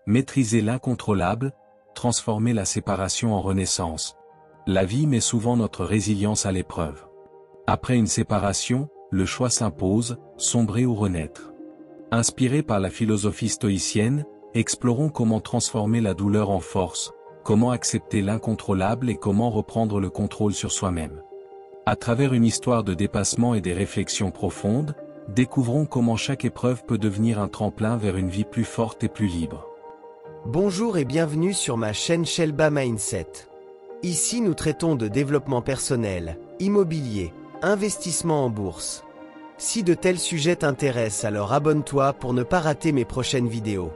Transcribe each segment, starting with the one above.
Maîtriser l'incontrôlable, transformer la séparation en renaissance. La vie met souvent notre résilience à l'épreuve. Après une séparation, le choix s'impose, sombrer ou renaître. Inspiré par la philosophie stoïcienne, explorons comment transformer la douleur en force, comment accepter l'incontrôlable et comment reprendre le contrôle sur soi-même. À travers une histoire de dépassement et des réflexions profondes, découvrons comment chaque épreuve peut devenir un tremplin vers une vie plus forte et plus libre. Bonjour et bienvenue sur ma chaîne Shelba Mindset. Ici nous traitons de développement personnel, immobilier, investissement en bourse. Si de tels sujets t'intéressent, alors abonne-toi pour ne pas rater mes prochaines vidéos.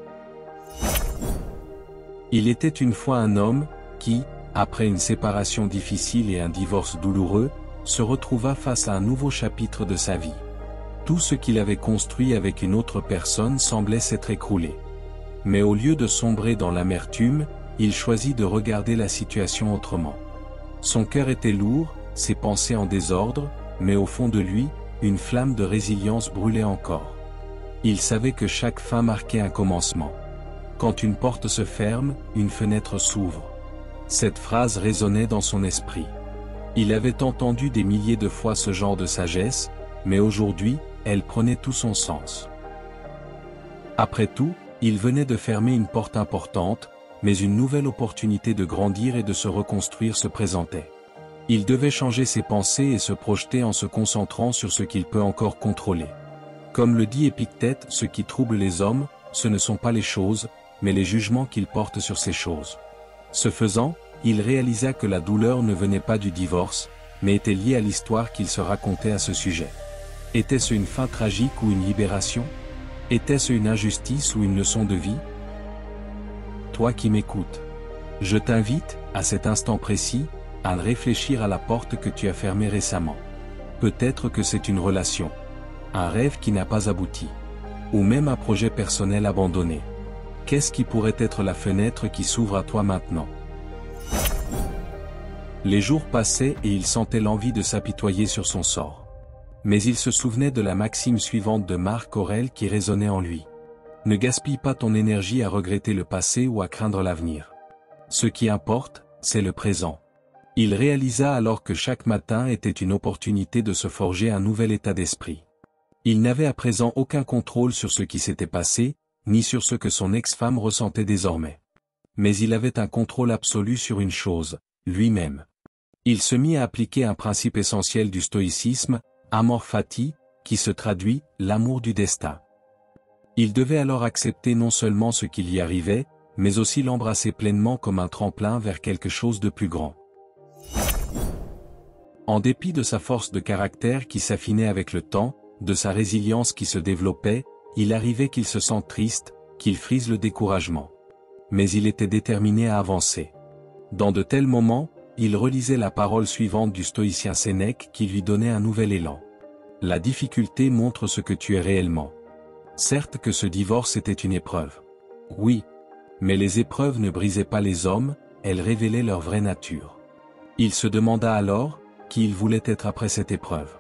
Il était une fois un homme qui, après une séparation difficile et un divorce douloureux, se retrouva face à un nouveau chapitre de sa vie. Tout ce qu'il avait construit avec une autre personne semblait s'être écroulé. Mais au lieu de sombrer dans l'amertume, il choisit de regarder la situation autrement. Son cœur était lourd, ses pensées en désordre, mais au fond de lui, une flamme de résilience brûlait encore. Il savait que chaque fin marquait un commencement. Quand une porte se ferme, une fenêtre s'ouvre. Cette phrase résonnait dans son esprit. Il avait entendu des milliers de fois ce genre de sagesse, mais aujourd'hui, elle prenait tout son sens. Après tout, il venait de fermer une porte importante, mais une nouvelle opportunité de grandir et de se reconstruire se présentait. Il devait changer ses pensées et se projeter en se concentrant sur ce qu'il peut encore contrôler. Comme le dit Épictète, ce qui trouble les hommes, ce ne sont pas les choses, mais les jugements qu'ils portent sur ces choses. Ce faisant, il réalisa que la douleur ne venait pas du divorce, mais était liée à l'histoire qu'il se racontait à ce sujet. Était-ce une fin tragique ou une libération ? Était-ce une injustice ou une leçon de vie ? Toi qui m'écoutes, je t'invite, à cet instant précis, à réfléchir à la porte que tu as fermée récemment. Peut-être que c'est une relation, un rêve qui n'a pas abouti, ou même un projet personnel abandonné. Qu'est-ce qui pourrait être la fenêtre qui s'ouvre à toi maintenant ? Les jours passaient et il sentait l'envie de s'apitoyer sur son sort. Mais il se souvenait de la maxime suivante de Marc Aurèle qui résonnait en lui. Ne gaspille pas ton énergie à regretter le passé ou à craindre l'avenir. Ce qui importe, c'est le présent. Il réalisa alors que chaque matin était une opportunité de se forger un nouvel état d'esprit. Il n'avait à présent aucun contrôle sur ce qui s'était passé, ni sur ce que son ex-femme ressentait désormais. Mais il avait un contrôle absolu sur une chose, lui-même. Il se mit à appliquer un principe essentiel du stoïcisme, Amor Fati, qui se traduit « l'amour du destin ». Il devait alors accepter non seulement ce qui y arrivait, mais aussi l'embrasser pleinement comme un tremplin vers quelque chose de plus grand. En dépit de sa force de caractère qui s'affinait avec le temps, de sa résilience qui se développait, il arrivait qu'il se sente triste, qu'il frise le découragement. Mais il était déterminé à avancer. Dans de tels moments, il relisait la parole suivante du stoïcien Sénèque qui lui donnait un nouvel élan. La difficulté montre ce que tu es réellement. Certes que ce divorce était une épreuve. Oui. Mais les épreuves ne brisaient pas les hommes, elles révélaient leur vraie nature. Il se demanda alors, qui il voulait être après cette épreuve.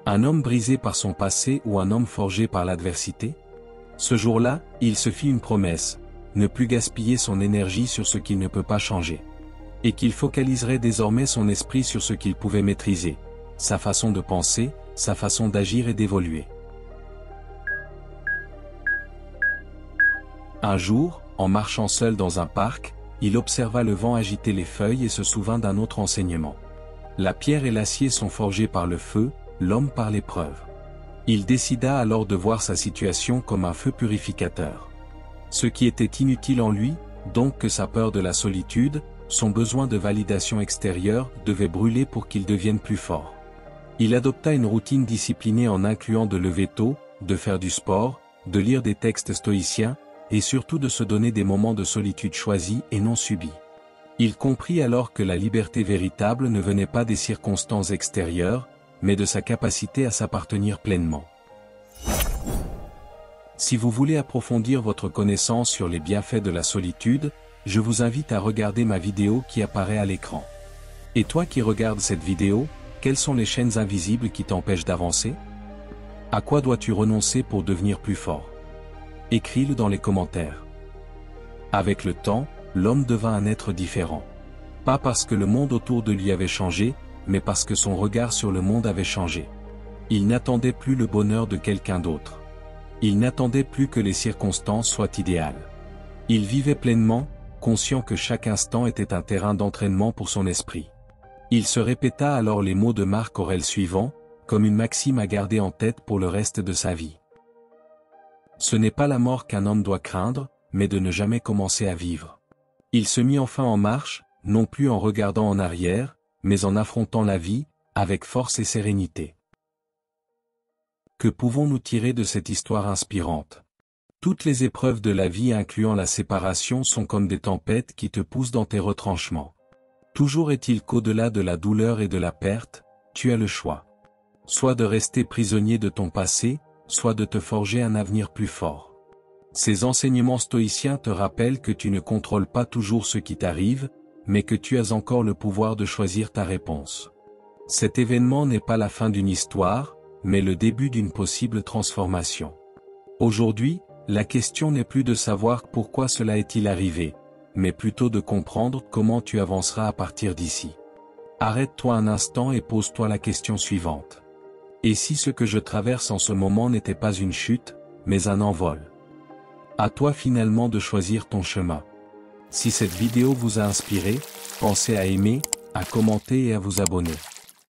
Un homme brisé par son passé ou un homme forgé par l'adversité ? Ce jour-là, il se fit une promesse, ne plus gaspiller son énergie sur ce qu'il ne peut pas changer. Et qu'il focaliserait désormais son esprit sur ce qu'il pouvait maîtriser, sa façon de penser, sa façon d'agir et d'évoluer. Un jour, en marchant seul dans un parc, il observa le vent agiter les feuilles et se souvint d'un autre enseignement. La pierre et l'acier sont forgés par le feu, l'homme par l'épreuve. Il décida alors de voir sa situation comme un feu purificateur. Ce qui était inutile en lui, donc que sa peur de la solitude, son besoin de validation extérieure, devait brûler pour qu'il devienne plus fort. Il adopta une routine disciplinée en incluant de lever tôt, de faire du sport, de lire des textes stoïciens, et surtout de se donner des moments de solitude choisis et non subis. Il comprit alors que la liberté véritable ne venait pas des circonstances extérieures, mais de sa capacité à s'appartenir pleinement. Si vous voulez approfondir votre connaissance sur les bienfaits de la solitude, je vous invite à regarder ma vidéo qui apparaît à l'écran. Et toi qui regardes cette vidéo, quelles sont les chaînes invisibles qui t'empêchent d'avancer ? À quoi dois-tu renoncer pour devenir plus fort ? Écris-le dans les commentaires. Avec le temps, l'homme devint un être différent. Pas parce que le monde autour de lui avait changé, mais parce que son regard sur le monde avait changé. Il n'attendait plus le bonheur de quelqu'un d'autre. Il n'attendait plus que les circonstances soient idéales. Il vivait pleinement, conscient que chaque instant était un terrain d'entraînement pour son esprit. Il se répéta alors les mots de Marc Aurèle suivants, comme une maxime à garder en tête pour le reste de sa vie. Ce n'est pas la mort qu'un homme doit craindre, mais de ne jamais commencer à vivre. Il se mit enfin en marche, non plus en regardant en arrière, mais en affrontant la vie, avec force et sérénité. Que pouvons-nous tirer de cette histoire inspirante? Toutes les épreuves de la vie incluant la séparation sont comme des tempêtes qui te poussent dans tes retranchements. Toujours est-il qu'au-delà de la douleur et de la perte, tu as le choix. Soit de rester prisonnier de ton passé, soit de te forger un avenir plus fort. Ces enseignements stoïciens te rappellent que tu ne contrôles pas toujours ce qui t'arrive, mais que tu as encore le pouvoir de choisir ta réponse. Cet événement n'est pas la fin d'une histoire, mais le début d'une possible transformation. Aujourd'hui, la question n'est plus de savoir pourquoi cela est-il arrivé, mais plutôt de comprendre comment tu avanceras à partir d'ici. Arrête-toi un instant et pose-toi la question suivante. Et si ce que je traverse en ce moment n'était pas une chute, mais un envol? À toi finalement de choisir ton chemin. Si cette vidéo vous a inspiré, pensez à aimer, à commenter et à vous abonner.